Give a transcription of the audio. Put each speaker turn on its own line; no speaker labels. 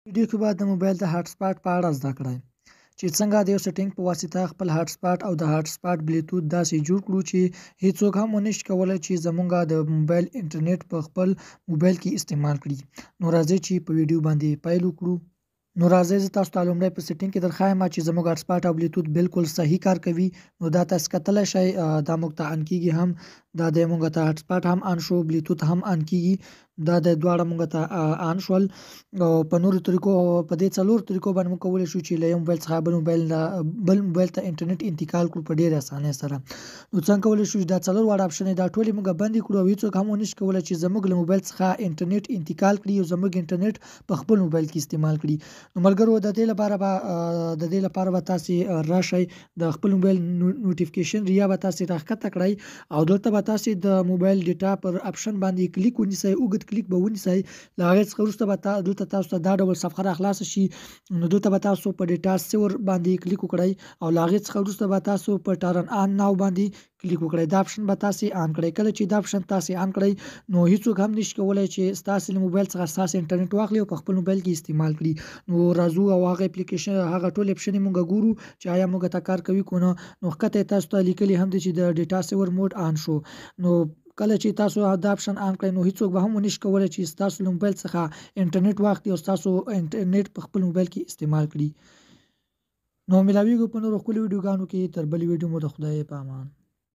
ویډیو کې به د موبایل د هاټ سپاټ په اړه زده کړئ چې څنګه د یو سیټینګ په واسطه خپل هاټ سپاټ او د هاټ سپاټ بلوتوث داسې جوړ کړو چې هیڅوک هم ونشي کولی چې زمونږ د موبایل انټرنیټ په خپل موبایل کې استعمال کړي. نو راځئ چې په ویډیو باندې پیل وکړو. نو راځئ زه تاسو ته لومړی په سیټینګ کې درښایم چې زموږ هاټ سپاټ او بلوتوث بالکل صحیح کار کوي. نو دا تاسو کتلی شئ دا موږ ته ان کیږي هم دا د موږ ته هاټ سپاټ هم ان شو، بلوتوث هم ان کیږي. دا د دواړه موږ ته ان شول. او په نورو طریقو په دې څلورو طریقو باندې موږ کولی شو چې له یو موبایل څخه بل موبایل ته انټرنیټ انتقال کړو په ډېرې اسانۍ سره. نو څنګه کولی شو چې دا څلور واړه اپشنې دا ټولې موږ بندې کړو او هیڅوک هم ونشي کولی چې زموږ له موبایل څخه انټرنیټ انتقال کړي او زموږ انټرنیټ په خپل موبایل کې استعمال کړي. نو ملګرو د دې لپاره به تاسې راشئ د خپل موبایل نوټیفیکیشن ریا به تاسې راښکته کړئ او دلته به تاسې د موبایل ډیټا پر اپشن باندې کلیک ونیسئ، اوږد کلیک به ونیسئ. له هغې څخه وروسته به دلته تاسو ته دا ډول صفحه راخلاصه شي. نو دلته به تاسو په ډیټا سیور باندې کلیک وکړئ او له هغې څخه وروسته به تاسو په ټرن آن ناو باندې کلیک وکړئ. دا اپشن به تاسې آن کړئ. کله چې دا اپشن تاسې آن کړئ نو هیڅوک هم نشي کولی چې ستاسې له موبایل څخه ستاسې انټرنیټ واخلي او په خپل موبایل کې استعمال کړي. نو راځو او هغه اپلیکیشن هغه ټول اپشنې موږ ګورو چې آیا موږ ته کار کوي که نه. نو ښکته یې تاسو ته لیکلي هم دي چې د ډیټا سیور موډ آن شو. نو کله چې تاسو دا اپشن آن کړئ نو هیڅوک به هم ونشي کولی چې ستاسو له موبایل څخه انټرنیټ واخلي او ستاسو انټرنیټ په خپل موبایل کې استعمال کړي. نو ملاویږو په نورو ښکلو ویډیوګانو کې. تر بلې ویډیو مو د خدای په امان.